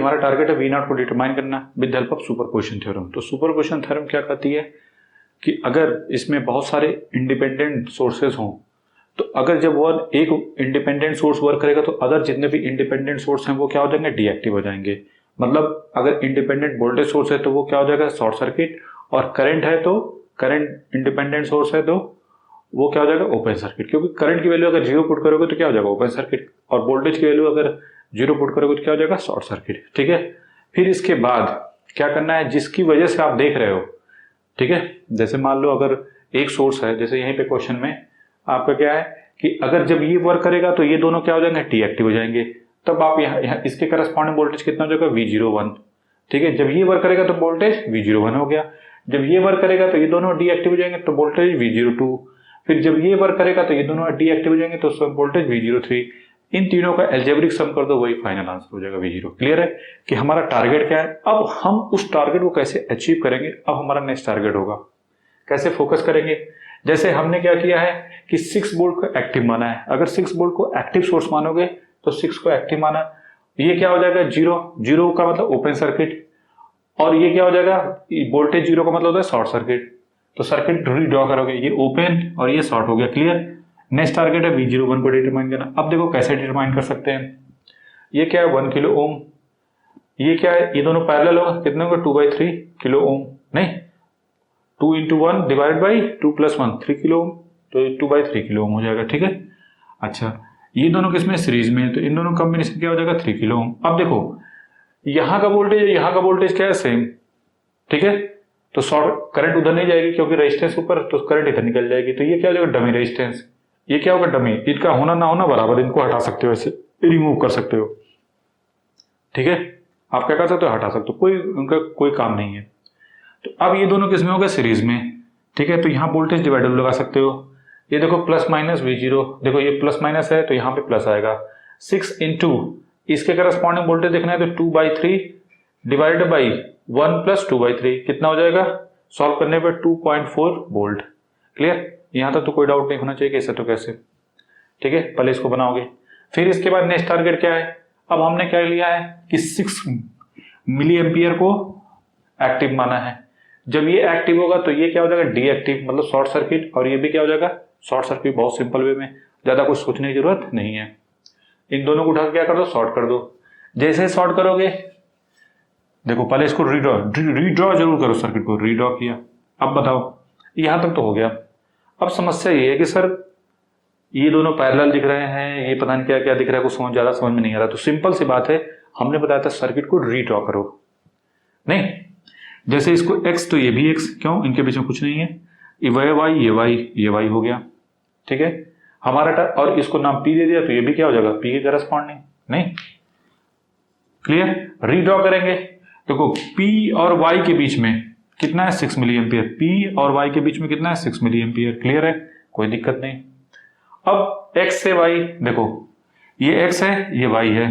हमारा टारगेट है we not को डिटरमाइन करना with help of superposition theorem. तो सुपरपोजिशन थ्योरम क्या कहती है कि अगर इसमें बहुत सारे इंडिपेंडेंट सोर्सेज हों, तो अगर जब वह एक इंडिपेंडेंट सोर्स वर्क करेगा तो अदर जितने भी इंडिपेंडेंट सोर्स हैं वो क्या हो जाएंगे, डीएक्टिव हो जाएंगे। मतलब अगर इंडिपेंडेंट वोल्टेज सोर्स है तो वो क्या हो जाएगा, शॉर्ट सर्किट, और करंट है तो करंट इंडिपेंडेंट सोर्स है तो वो क्या हो जाएगा, ओपन सर्किट। क्योंकि करंट की वैल्यू अगर 0 पुट करोगे तो क्या हो जाएगा, ओपन सर्किट, और वोल्टेज की वैल्यू अगर 0 पुट करोगे तो क्या हो जाएगा, शॉर्ट सर्किट। ठीक है, फिर इसके बाद क्या करना है, जिसकी वजह से आप देख रहे हो, ठीक है, जैसे मान लो अगर एक सोर्स है, जैसे यहीं पे क्वेश्चन में आपका क्या है कि अगर जब ये वर्क करेगा तो ये दोनों क्या हो जाएंगे, डीएक्टिव हो जाएंगे। तब आप यहाँ इसके करस्पॉन्डिंग वोल्टेज कितना हो जाएगा, V01। ठीक है, जब ये वर्क करेगा तो वोल्टेज V01 हो गया। जब ये वर्क करेगा तो ये दोनों डीएक्टिव हो जाएंगे तो वोल्टेज V02। फिर जब ये वर्क करेगा तो ये दोनों डीएक्टिव हो जाएंगे तो वोल्टेज V03। इन तीनों का एल्जेब्रिक सम कर दो, वही फाइनल आंसर हो जाएगा V0। क्लियर है कि हमारा टारगेट क्या है। अब हम उस टारगेट को कैसे अचीव करेंगे, अब हमारा नेक्स्ट टारगेट होगा कैसे फोकस करेंगे। जैसे हमने क्या किया है कि 6 वोल्ट को एक्टिव माना है। अगर 6 वोल्ट को एक्टिव सोर्स मानोगे तो 6 को एक्टिव माना, ये क्या हो जाएगा, 0 का मतलब ओपन सर्किट, और ये क्या हो जाएगा, वोल्टेज 0 का मतलब होता है शॉर्ट सर्किट। तो सर्किट रीड्रॉ करोगे, ये ओपन और ये शॉर्ट हो गया। क्लियर। नेक्स्ट टारगेट है V01 को डिटरमाइन करना। अब देखो कैसे डिटरमाइन कर सकते हैं। ये क्या है, 1 किलो ओम, ये क्या है, ये दोनों पैरेलल होगा, कितने होगा, 2/3 किलो ओम, नहीं 2 × 1 डिवाइड बाई 2 + 1 3 किलो ओम, तो 2/3 किलो ओम हो जाएगा। ठीक है, अच्छा ये दोनों किसमें, सीरीज में है, तो इन दोनों कॉम्बिनेशन क्या हो जाएगा, 3 किलो ओम। अब देखो यहाँ का वोल्टेज यहाँ का वोल्टेज क्या है, सेम। ठीक है, तो शॉर्ट करंट उधर नहीं जाएगी क्योंकि रेजिस्टेंस ऊपर, तो करंट इधर निकल जाएगी। तो ये क्या हो जाएगा, डमी रेजिस्टेंस। ये क्या होगा, डमी, इनका होना ना होना बराबर, इनको हटा सकते हो, ऐसे रिमूव कर सकते हो। ठीक है, आप क्या कर सकते हो, हटा सकते हो, कोई उनका कोई काम नहीं है। तो अब ये दोनों किसमें हो गए, सीरीज में। ठीक है, तो यहाँ वोल्टेज डिवाइडर लगा सकते हो। ये देखो प्लस माइनस V0, देखो ये प्लस माइनस है तो यहाँ पे प्लस आएगा। 6 × इसके करस्पॉन्डिंग वोल्टेज देखना है तो 2/3 डिवाइडेड बाई 1 + 2/3 कितना हो जाएगा, सॉल्व करने पर 2.4 वोल्ट। क्लियर, यहाँ तक तो कोई डाउट नहीं होना चाहिए कैसे तो कैसे। ठीक है, पहले इसको बनाओगे। फिर इसके बाद नेक्स्ट टारगेट क्या है, अब हमने क्या लिया है कि 6 मिली एम्पियर को एक्टिव माना है। जब ये एक्टिव होगा तो ये क्या हो जाएगा, डीएक्टिव, मतलब शॉर्ट सर्किट, और ये भी क्या हो जाएगा, शॉर्ट सर्किट। बहुत सिंपल वे में, ज्यादा कुछ सोचने की जरूरत नहीं है। इन दोनों को उठा के क्या कर दो, शॉर्ट कर दो। जैसे शॉर्ट करोगे, देखो पहले इसको रीड्रॉ जरूर करो, सर्किट को रीड्रॉ किया। अब बताओ, यहां तक तो हो गया। अब समस्या ये है कि सर ये दोनों पैरेलल दिख रहे हैं, ये पता नहीं क्या क्या दिख रहा है, कुछ ज्यादा समझ में नहीं आ रहा। तो सिंपल सी बात है, हमने बताया था सर्किट को रीड्रॉ करो। नहीं, जैसे इसको x तो ये भी x, क्यों, इनके बीच में कुछ नहीं है, ये y, ये y हो गया। ठीक है, हमारा और इसको नाम P दे दिया तो ये भी क्या हो जाएगा, P के करस्पॉन्डिंग। नहीं, क्लियर, रीड्रॉ करेंगे। देखो P और Y के बीच में कितना है, 6 मिली एम्पियर। P और Y के बीच में कितना है, 6 मिली एम्पियर। क्लियर है, कोई दिक्कत नहीं। अब x से y, देखो ये x है ये y है,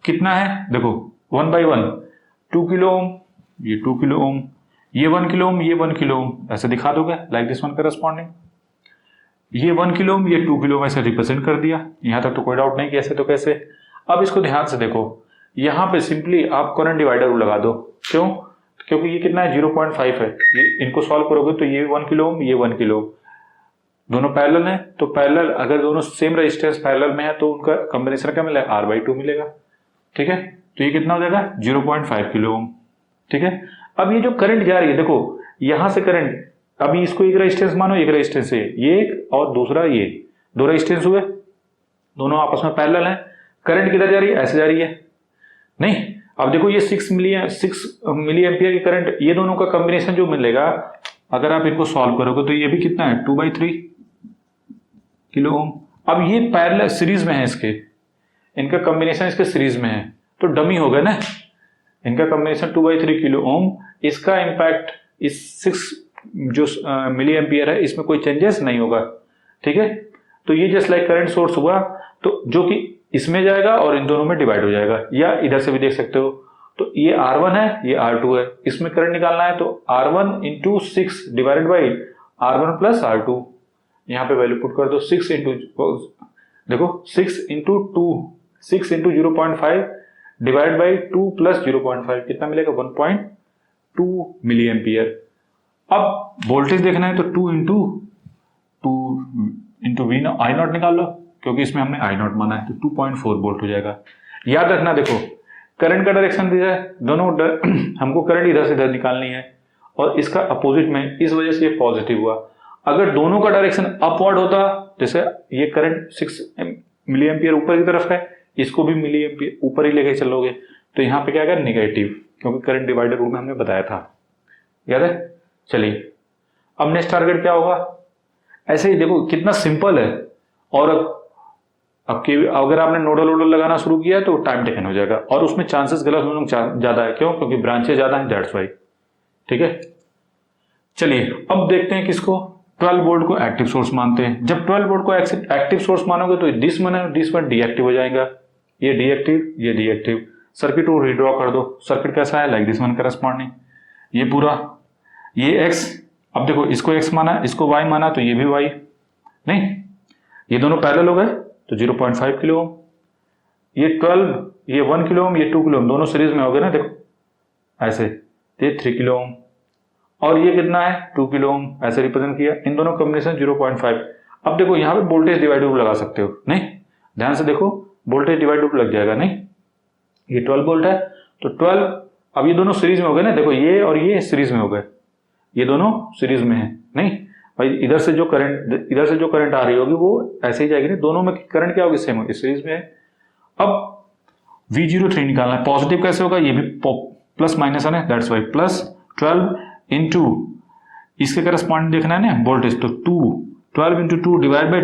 कितना है, देखो 1/1 2 किलो ओम, ये 2 किलो ओम, ये 1 किलो ओम, ये 1 किलो ओम, ऐसे दिखा दोगे लाइक दिस वन करस्पॉन्डिंग। ये 1 किलो ओम, ये 2 किलो ओम, ऐसे रिप्रेजेंट कर दिया। यहां तक तो कोई डाउट नहीं कि ऐसे तो कैसे। अब इसको ध्यान से देखो, यहां पे सिंपली आप करंट डिवाइडर लगा दो। क्यों, क्योंकि ये कितना है, 0.5 है। ये इनको सॉल्व करोगे तो ये 1 किलो ओम, ये 1 किलो ओम, दोनों पैरेलल हैं। तो पैरेलल, अगर दोनों सेम रेजिस्टेंस पैरेलल में है तो उनका कॉम्बिनेशन क्या मिलेगा, R/2 मिलेगा। ठीक है, तो ये कितना हो जाएगा, 0.5 किलो ओम। ठीक है, अब ये जो करंट जा रही है, देखो यहां से करंट, अभी इसको एक रेजिस्टेंस मानो, एक रेजिस्टेंस है ये एक और दूसरा ये, 2 रेजिस्टेंस हुए, दोनों आपस में पैरेलल हैं। करंट किधर जा रही है, ऐसे जा रही है। नहीं, अब देखो ये 6 मिली एम्पियर की करंट, ये दोनों का कॉम्बिनेशन जो मिलेगा, अगर आप इनको सॉल्व करोगे तो ये भी कितना है, 2/3 किलो ओम। अब ये पैरेलल सीरीज में है, इसके इनका कॉम्बिनेशन इसके सीरीज में है, तो डमी हो गया ना, इनका कॉम्बिनेशन 2/3 किलो ओम। इसका इंपैक्ट इस 6 जो मिली एम्पियर है इसमें कोई चेंजेस नहीं होगा। ठीक है, तो ये जस्ट लाइक करंट सोर्स हुआ, तो जो कि इसमें जाएगा और इन दोनों में डिवाइड हो जाएगा, या इधर से भी देख सकते हो। तो ये R1 है, ये R2 है, इसमें करंट निकालना है तो R1 × 6 divided by R1 + R2, यहाँ पे वैल्यू पुट कर दो। 6 × देखो 6 × 2, 6 × 0.5 डिवाइड बाई 2 प्लस 0.5 कितना मिलेगा 1.2 मिली एम्पियर। अब वोल्टेज देखना है तो 2 इंटू वी आई नॉट निकाल लो, क्योंकि इसमें हमने आई नॉट माना है, तो 2.4 वोल्ट हो जाएगा। याद रखना देखो करंट का डायरेक्शन दिया है, दोनों हमको करंट इधर से इधर निकालनी है और इसका अपोजिट में, इस वजह से ये पॉजिटिव हुआ। अगर दोनों का डायरेक्शन अपवर्ड होता, जैसे ये करंट 6 मिली एम्पियर ऊपर की तरफ है, इसको भी मिली एम्पियर ऊपर ही लेके चलोगे, तो यहाँ पे क्या आएगा नेगेटिव, क्योंकि करंट डिवाइडर रूल में हमने बताया था, याद है। चलिए अब नेक्स्ट टारगेट क्या होगा, ऐसे ही देखो कितना सिंपल है। और अब अगर आपने नोडल वोडल लगाना शुरू किया तो टाइम टेकन हो जाएगा, और उसमें चांसेस गलत होने ज्यादा है, क्यों, क्योंकि ब्रांचेस ज्यादा है, दैट्स वाई। ठीक है, चलिए अब देखते हैं किसको, 12 वोल्ट को एक्टिव सोर्स मानते हैं। जब 12 वोल्ट को एक्टिव सोर्स मानोगे तो दिस वन डीएक्टिव हो जाएगा, ये डीएक्टिव, ये डीएक्टिव। सर्किट को रीड्रॉ कर दो, सर्किट कैसा है, लाइक दिस वन करस्पॉन्डिंग, ये पूरा, ये एक्स, अब देखो इसको एक्स माना, इसको वाई माना, तो ये भी वाई, नहीं ये दोनों पैरेलल हो गए तो 0.5 किलो ओम, ये 12, ये 1 किलो ओम, ये 2 किलो ओम, दोनों सीरीज में हो गए ना, देखो ऐसे, ये 3 किलो ओम, और ये कितना है 2 किलो ओम, ऐसे रिप्रेजेंट किया, इन दोनों कॉम्बिनेशन 0.5। अब देखो यहाँ पे वोल्टेज डिवाइडर लगा सकते हो, नहीं ध्यान से देखो वोल्टेज डिवाइडर लग जाएगा, नहीं ये 12 वोल्ट है तो 12, अब ये दोनों सीरीज में हो गए ना, देखो ये और ये सीरीज में हो गए, ये दोनों सीरीज में है, नहीं भाई इधर से जो करंट आ रही होगी वो ऐसे ही जाएगी, नहीं दोनों में करंट क्या होगी, सेम होगी, सीरीज में है। अब V03 निकालना है, पॉजिटिव कैसे होगा, ये भी प्लस माइनस है ना, दैट्स वाई प्लस 12 इंटू इसके करस्पॉन्डिंग देखना है ना वोल्टेज, तो 12 इंटू 2 डिवाइड बाई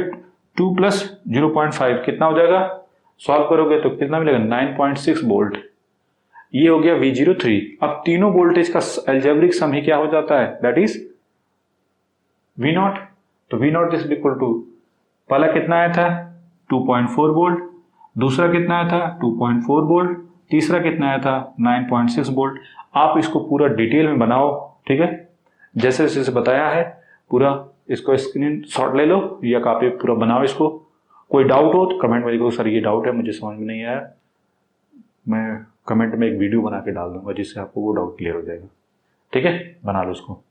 2 प्लस 0.5 कितना हो जाएगा, सॉल्व करोगे तो कितना मिलेगा 9.6 वोल्ट, ये हो गया V03। अब तीनों वोल्टेज का एल्जेब्रिक सम ही क्या हो जाता है, दैट इज V0, तो V0 इज इक्वल टू, पहला कितना आया था 2.4 वोल्ट, दूसरा कितना आया था 2.4 वोल्ट, तीसरा कितना आया था 9.6 वोल्ट। आप इसको पूरा डिटेल में बनाओ, ठीक है, जैसे जैसे बताया है पूरा, इसको स्क्रीन शॉट ले लो या कॉपी पूरा बनाओ इसको। कोई डाउट हो तो कमेंट में लिखो, सर ये डाउट है मुझे समझ में नहीं आया, मैं कमेंट में एक वीडियो बना के डाल दूंगा जिससे आपको वो डाउट क्लियर हो जाएगा। ठीक है, बना लो उसको।